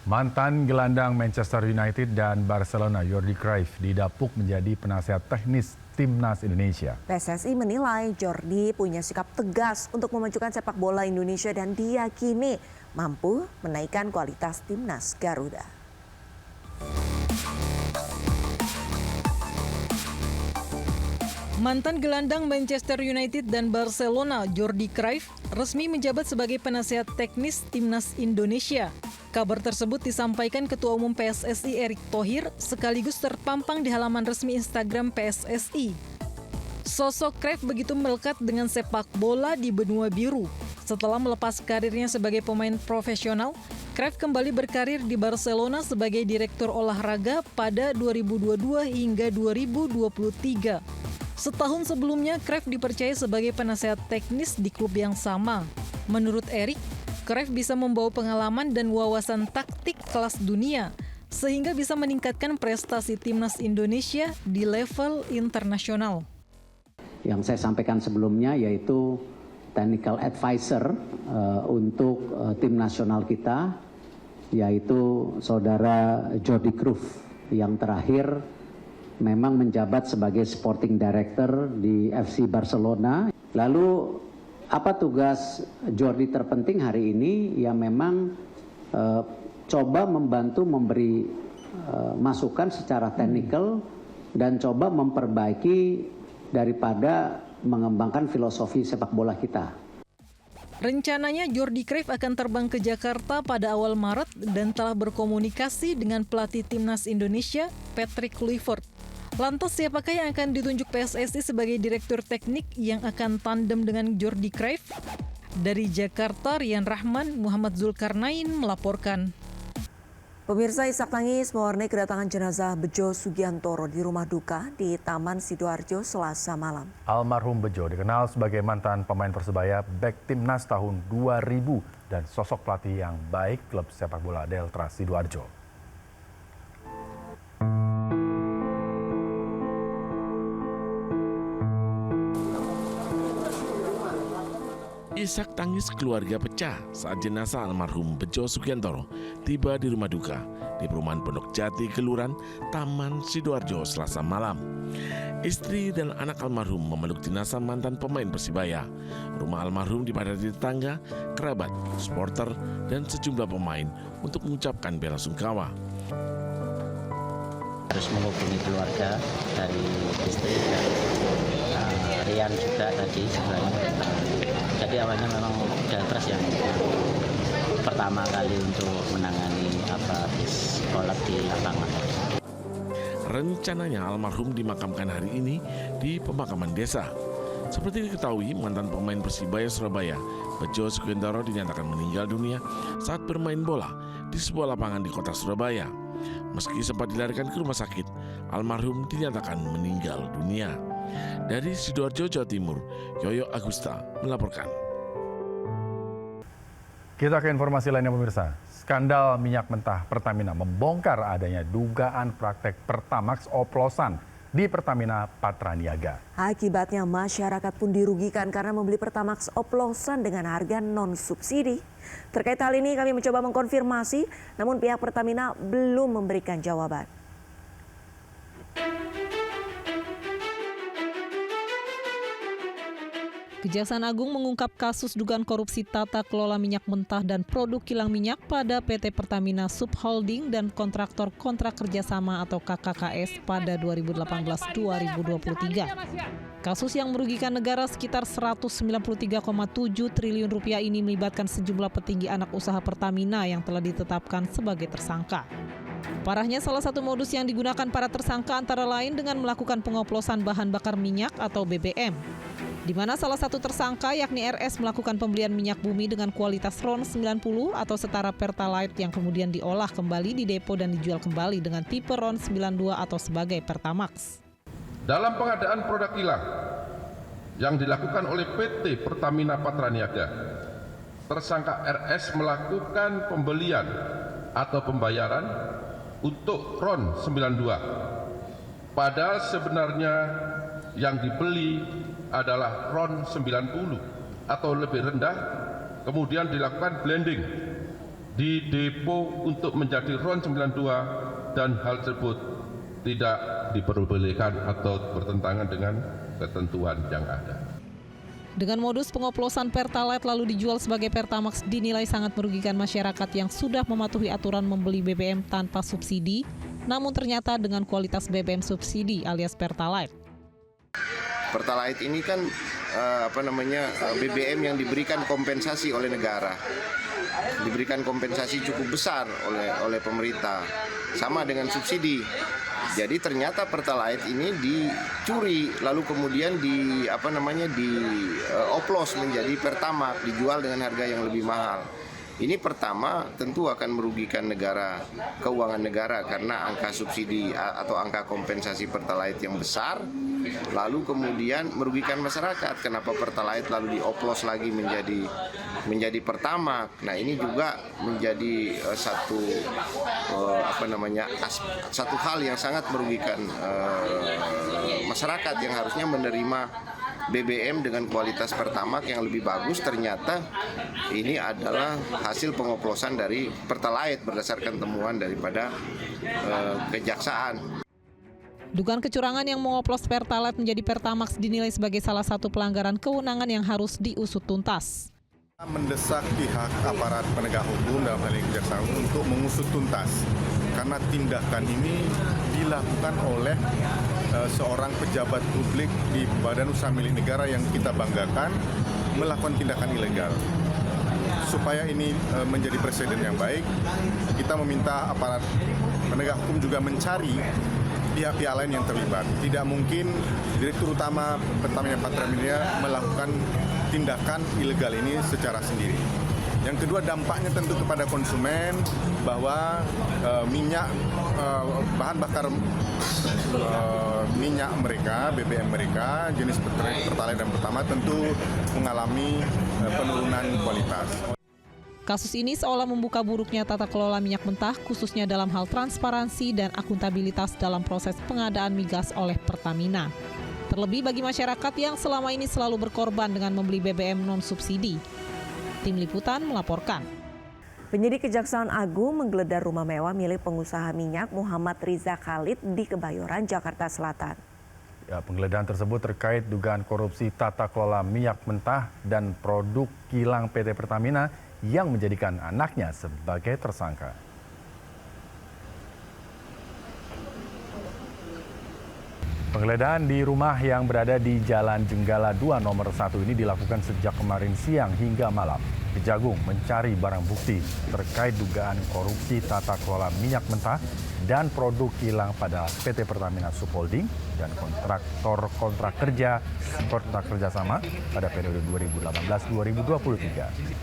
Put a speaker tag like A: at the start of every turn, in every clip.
A: Mantan gelandang Manchester United dan Barcelona Jordi Cruyff didapuk menjadi penasihat teknis Timnas Indonesia.
B: PSSI menilai Jordi punya sikap tegas untuk memajukan sepak bola Indonesia dan diyakini mampu menaikkan kualitas Timnas Garuda.
C: Mantan gelandang Manchester United dan Barcelona Jordi Cruyff resmi menjabat sebagai penasihat teknis Timnas Indonesia. Kabar tersebut disampaikan Ketua Umum PSSI Erick Thohir sekaligus terpampang di halaman resmi Instagram PSSI. Sosok Cruyff begitu melekat dengan sepak bola di benua biru. Setelah melepas karirnya sebagai pemain profesional, Cruyff kembali berkarir di Barcelona sebagai direktur olahraga pada 2022 hingga 2023. Setahun sebelumnya, Cruyff dipercaya sebagai penasehat teknis di klub yang sama. Menurut Erick, Cruyff bisa membawa pengalaman dan wawasan taktik kelas dunia, sehingga bisa meningkatkan prestasi Timnas Indonesia di level internasional.
D: Yang saya sampaikan sebelumnya yaitu technical advisor untuk tim nasional kita, yaitu saudara Jordi Cruyff yang terakhir memang menjabat sebagai sporting director di FC Barcelona. Lalu apa tugas Jordi terpenting hari ini? Ya memang coba membantu memberi masukan secara teknikal dan coba memperbaiki daripada mengembangkan filosofi sepak bola kita.
C: Rencananya Jordi Cruyff akan terbang ke Jakarta pada awal Maret dan telah berkomunikasi dengan pelatih Timnas Indonesia, Patrick Kluivert. Lantas siapakah yang akan ditunjuk PSSI sebagai direktur teknik yang akan tandem dengan Jordi Cruyff? Dari Jakarta, Rian Rahman, Muhammad Zulkarnain melaporkan.
B: Pemirsa, isak tangis mewarnai kedatangan jenazah Bejo Sugiantoro di rumah duka di Taman Sidoarjo Selasa malam.
A: Almarhum Bejo dikenal sebagai mantan pemain Persebaya, bek Timnas tahun 2000 dan sosok pelatih yang baik klub sepak bola Delta Sidoarjo.
E: Isak tangis keluarga pecah saat jenazah almarhum Bejo Sugiantoro tiba di rumah duka di perumahan Pondok Jati, Keluran, Taman Sidoarjo Selasa malam. Istri dan anak almarhum memeluk jenazah mantan pemain Persibaya. Rumah almarhum dipadati tetangga, kerabat, supporter, dan sejumlah pemain untuk mengucapkan bela sungkawa.
F: Harus menghubungi keluarga dari istri dan Rian juga tadi sebenarnya. Jadi awalnya memang Deltras yang pertama kali untuk menangani bis kolak di lapangan.
E: Rencananya almarhum dimakamkan hari ini di pemakaman desa. Seperti diketahui, mantan pemain Persibaya Surabaya, Bejo Sugiantoro dinyatakan meninggal dunia saat bermain bola di sebuah lapangan di kota Surabaya. Meski sempat dilarikan ke rumah sakit, almarhum dinyatakan meninggal dunia. Dari Sidoarjo, Jawa Timur, Yoyo Agusta melaporkan.
A: Kita ke informasi lainnya pemirsa. Skandal minyak mentah Pertamina membongkar adanya dugaan praktek Pertamax oplosan di Pertamina Patraniaga.
B: Akibatnya masyarakat pun dirugikan karena membeli Pertamax oplosan dengan harga non-subsidi. Terkait hal ini kami mencoba mengkonfirmasi, namun pihak Pertamina belum memberikan jawaban.
G: Kejaksaan Agung mengungkap kasus dugaan korupsi tata kelola minyak mentah dan produk kilang minyak pada PT Pertamina Subholding dan kontraktor kontrak kerjasama atau KKKS pada 2018-2023. Kasus yang merugikan negara sekitar 193,7 triliun rupiah ini melibatkan sejumlah petinggi anak usaha Pertamina yang telah ditetapkan sebagai tersangka. Parahnya, salah satu modus yang digunakan para tersangka antara lain dengan melakukan pengoplosan bahan bakar minyak atau BBM. Di mana salah satu tersangka yakni RS melakukan pembelian minyak bumi dengan kualitas RON 90 atau setara Pertalite yang kemudian diolah kembali di depo dan dijual kembali dengan tipe RON 92 atau sebagai Pertamax.
H: Dalam pengadaan produk kilang yang dilakukan oleh PT Pertamina Patraniaga, tersangka RS melakukan pembelian atau pembayaran untuk RON 92. Padahal sebenarnya yang dibeli adalah RON 90 atau lebih rendah, kemudian dilakukan blending di depo untuk menjadi RON 92 dan hal tersebut tidak diperbolehkan atau bertentangan dengan ketentuan yang ada.
G: Dengan modus pengoplosan Pertalite lalu dijual sebagai Pertamax dinilai sangat merugikan masyarakat yang sudah mematuhi aturan membeli BBM tanpa subsidi, namun ternyata dengan kualitas BBM subsidi alias Pertalite.
I: Pertalite ini kan BBM yang diberikan kompensasi oleh negara, diberikan kompensasi cukup besar oleh pemerintah, sama dengan subsidi. Jadi ternyata Pertalite ini dicuri, lalu kemudian dioplos menjadi Pertamax, dijual dengan harga yang lebih mahal. Ini pertama tentu akan merugikan negara, keuangan negara karena angka subsidi atau angka kompensasi Pertalite yang besar, lalu kemudian merugikan masyarakat. Kenapa Pertalite lalu dioplos lagi menjadi Pertamax? Nah, ini juga menjadi satu hal yang sangat merugikan masyarakat yang harusnya menerima BBM dengan kualitas Pertamax yang lebih bagus. Ternyata ini adalah hasil pengoplosan dari Pertalite berdasarkan temuan daripada kejaksaan.
G: Dugaan kecurangan yang mengoplos Pertalite menjadi Pertamax dinilai sebagai salah satu pelanggaran kewenangan yang harus diusut tuntas.
J: Mendesak pihak aparat penegak hukum dalam hal ini kejaksaan untuk mengusut tuntas karena tindakan ini dilakukan oleh seorang pejabat publik di badan usaha milik negara yang kita banggakan melakukan tindakan ilegal. Supaya ini menjadi presiden yang baik, kita meminta aparat penegak hukum juga mencari pihak-pihak lain yang terlibat. Tidak mungkin Direktur Utama Pertamina Patraniaga melakukan tindakan ilegal ini secara sendiri. Yang kedua, dampaknya tentu kepada konsumen bahwa bahan bakar minyak mereka, BBM mereka, jenis Pertalite dan Pertamax tentu mengalami penurunan kualitas.
G: Kasus ini seolah membuka buruknya tata kelola minyak mentah, khususnya dalam hal transparansi dan akuntabilitas dalam proses pengadaan migas oleh Pertamina. Terlebih bagi masyarakat yang selama ini selalu berkorban dengan membeli BBM non-subsidi. Tim Liputan melaporkan.
B: Penyidik Kejaksaan Agung menggeledah rumah mewah milik pengusaha minyak Muhammad Riza Khalid di Kebayoran, Jakarta Selatan.
A: Ya, penggeledahan tersebut terkait dugaan korupsi tata kelola minyak mentah dan produk kilang PT Pertamina yang menjadikan anaknya sebagai tersangka. Penggeledahan di rumah yang berada di Jalan Jenggala 2 nomor 1 ini dilakukan sejak kemarin siang hingga malam. Kejagung mencari barang bukti terkait dugaan korupsi tata kelola minyak mentah dan produk kilang pada PT Pertamina Subholding dan kontrak kerja sama pada periode 2018-2023.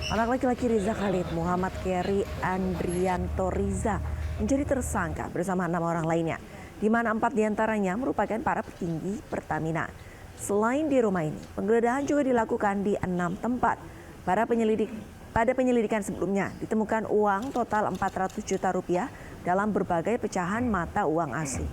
B: Anak laki-laki Riza Khalid, Muhammad Keri Andrianto Riza, menjadi tersangka bersama 6 orang lainnya, di mana 4 diantaranya merupakan para petinggi Pertamina. Selain di rumah ini, penggeledahan juga dilakukan di 6 tempat. Pada penyelidikan sebelumnya, ditemukan uang total 400 juta rupiah dalam berbagai pecahan mata uang asli.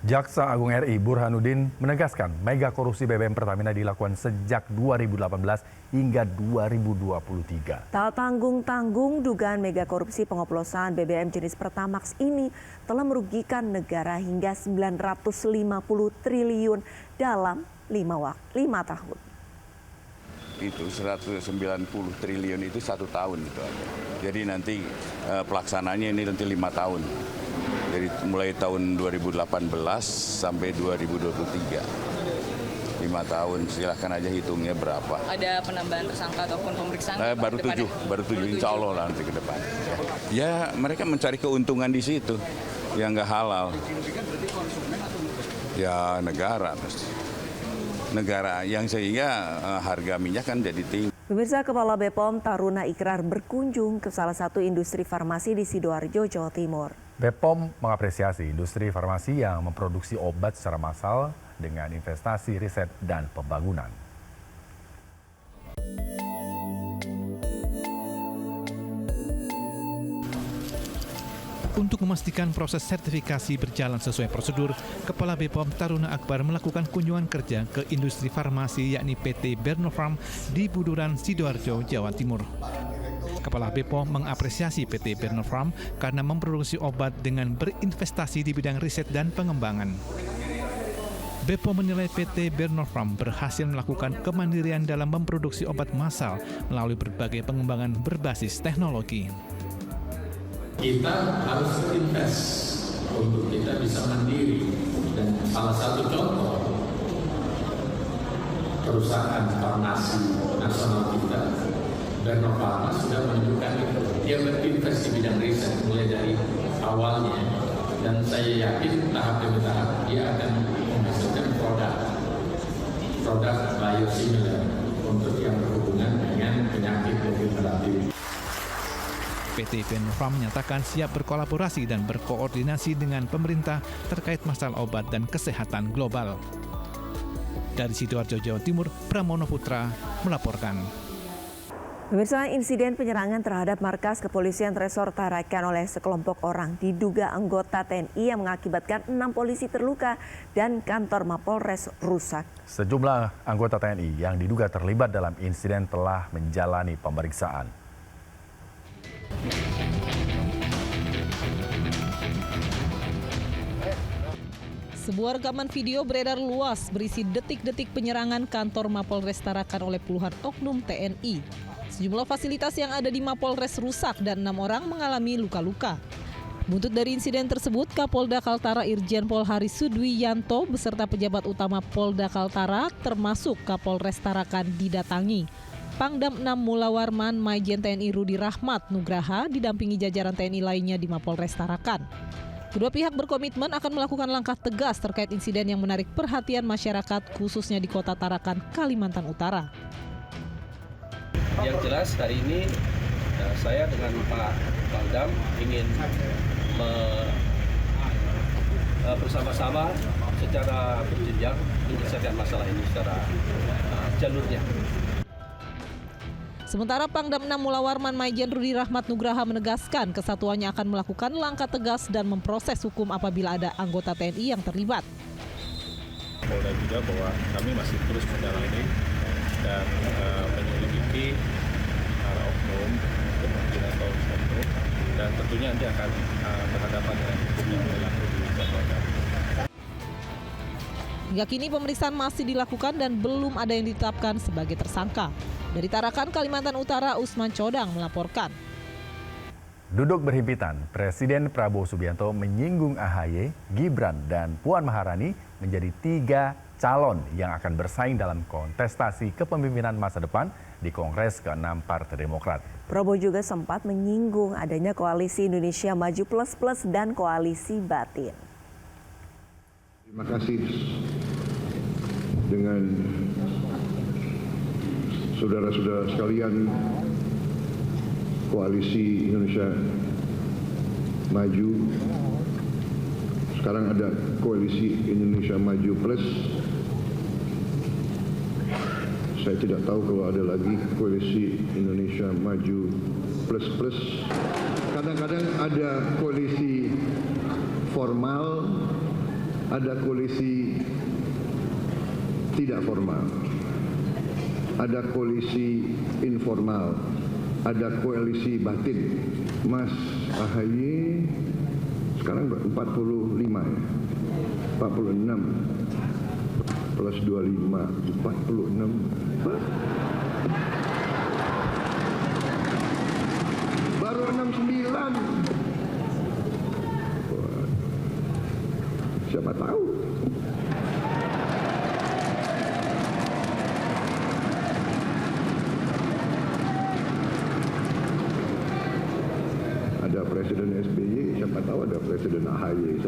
A: Jaksa Agung RI Burhanuddin menegaskan mega korupsi BBM Pertamina dilakukan sejak 2018 hingga 2023.
B: Tak tanggung-tanggung dugaan mega korupsi pengoplosan BBM jenis Pertamax ini telah merugikan negara hingga 950 triliun dalam 5 tahun.
K: Itu 190 triliun itu 1 tahun itu aja. Jadi nanti pelaksananya ini nanti 5 tahun. Dari mulai tahun 2018 sampai 2023. 5 tahun, silahkan aja hitungnya berapa.
L: Ada penambahan tersangka ataupun pemeriksaan?
K: Baru 7, insya Allah lah nanti ke depan. Ya mereka mencari keuntungan di situ, yang nggak halal. Ya negara yang sehingga harga minyak kan jadi tinggi.
B: Pemirsa, Kepala BPOM Taruna Ikrar berkunjung ke salah satu industri farmasi di Sidoarjo, Jawa Timur.
A: BPOM mengapresiasi industri farmasi yang memproduksi obat secara massal dengan investasi riset dan pembangunan.
M: Untuk memastikan proses sertifikasi berjalan sesuai prosedur, Kepala BPOM Taruna Akbar melakukan kunjungan kerja ke industri farmasi yakni PT Bernofarm di Buduran, Sidoarjo, Jawa Timur. Kepala BPOM mengapresiasi PT Bernofarm karena memproduksi obat dengan berinvestasi di bidang riset dan pengembangan. BPOM menilai PT Bernofarm berhasil melakukan kemandirian dalam memproduksi obat massal melalui berbagai pengembangan berbasis teknologi.
N: Kita harus invest untuk kita bisa mandiri, dan salah satu contoh perusahaan farmasi nasional kita, Bernofarm, sudah menunjukkan itu. Dia berinvest di bidang riset mulai dari awalnya, dan saya yakin tahap demi tahap dia akan menghasilkan produk biosimilar untuk yang berhubungan dengan penyakit degeneratif.
M: PT Bernofarm menyatakan siap berkolaborasi dan berkoordinasi dengan pemerintah terkait masalah obat dan kesehatan global. Dari Sidoarjo, Jawa Timur, Pramono Putra melaporkan.
B: Pemirsa, insiden penyerangan terhadap markas kepolisian Resor Tarakan oleh sekelompok orang diduga anggota TNI yang mengakibatkan 6 polisi terluka dan kantor Mapolres rusak.
A: Sejumlah anggota TNI yang diduga terlibat dalam insiden telah menjalani pemeriksaan.
G: Sebuah rekaman video beredar luas berisi detik-detik penyerangan kantor Mapolres Tarakan oleh puluhan oknum TNI. Sejumlah fasilitas yang ada di Mapolres rusak dan 6 orang mengalami luka-luka. Buntut dari insiden tersebut, Kapolda Kaltara Irjen Pol Haris Sudwiyanto beserta pejabat utama Polda Kaltara termasuk Kapolres Tarakan didatangi. Pangdam 6 Mula Warman Majen TNI Rudi Rahmat Nugraha didampingi jajaran TNI lainnya di Mapolres Tarakan. Kedua pihak berkomitmen akan melakukan langkah tegas terkait insiden yang menarik perhatian masyarakat khususnya di Kota Tarakan, Kalimantan Utara.
O: Yang jelas hari ini saya dengan Pak Pangdam ingin bersama-sama secara berjenjang menyelesaikan masalah ini secara jalurnya.
G: Sementara Pangdam 6 Mula Warman Majen Rudi Rahmat Nugraha menegaskan kesatuannya akan melakukan langkah tegas dan memproses hukum apabila ada anggota TNI yang terlibat.
P: Polda juga bahwa kami masih terus mendalami dan menyelidiki para oknum kemungkinan atau oknum, dan tentunya nanti akan berhadapan dengan hukum yang berlaku di Polda.
G: Hingga kini pemeriksaan masih dilakukan dan belum ada yang ditetapkan sebagai tersangka. Dari Tarakan, Kalimantan Utara, Usman Codang melaporkan.
A: Duduk berhimpitan, Presiden Prabowo Subianto menyinggung AHY, Gibran, dan Puan Maharani menjadi 3 calon yang akan bersaing dalam kontestasi kepemimpinan masa depan di Kongres ke-6 Partai Demokrat.
B: Prabowo juga sempat menyinggung adanya koalisi Indonesia Maju Plus Plus dan koalisi batin.
Q: Terima kasih dengan saudara-saudara sekalian, koalisi Indonesia Maju. Sekarang ada koalisi Indonesia Maju Plus. Saya tidak tahu kalau ada lagi koalisi Indonesia Maju Plus Plus. Kadang-kadang ada koalisi formal, ada koalisi tidak formal. Ada koalisi informal, ada koalisi batin. Mas AHY sekarang 45 ya, 46 plus 25, 46. Baru 69. Siapa tahu? Ada Presiden SBY, siapa tahu ada Presiden AHY.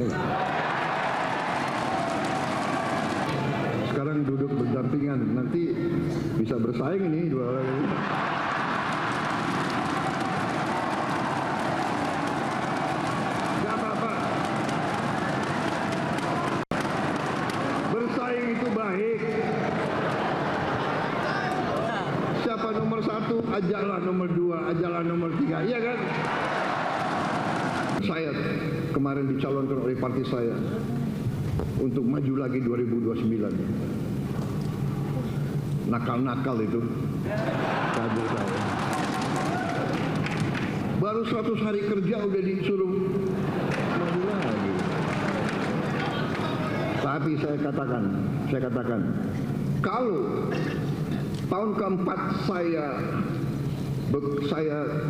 Q: Sekarang duduk berdampingan, nanti bisa bersaing ini dua orang ini. Gak apa-apa. Bersaing itu baik. Siapa nomor 1, ajaklah nomor 2, ajaklah nomor 3, iya kan? saya kemarin dicalonkan oleh partai saya untuk maju lagi 2029. Nakal-nakal itu kader saya. Baru 100 hari kerja udah disuruh maju lagi. Tapi saya katakan, kalau tahun keempat saya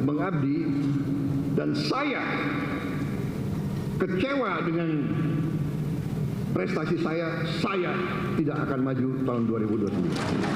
Q: mengabdi dan saya kecewa dengan prestasi saya tidak akan maju tahun 2029.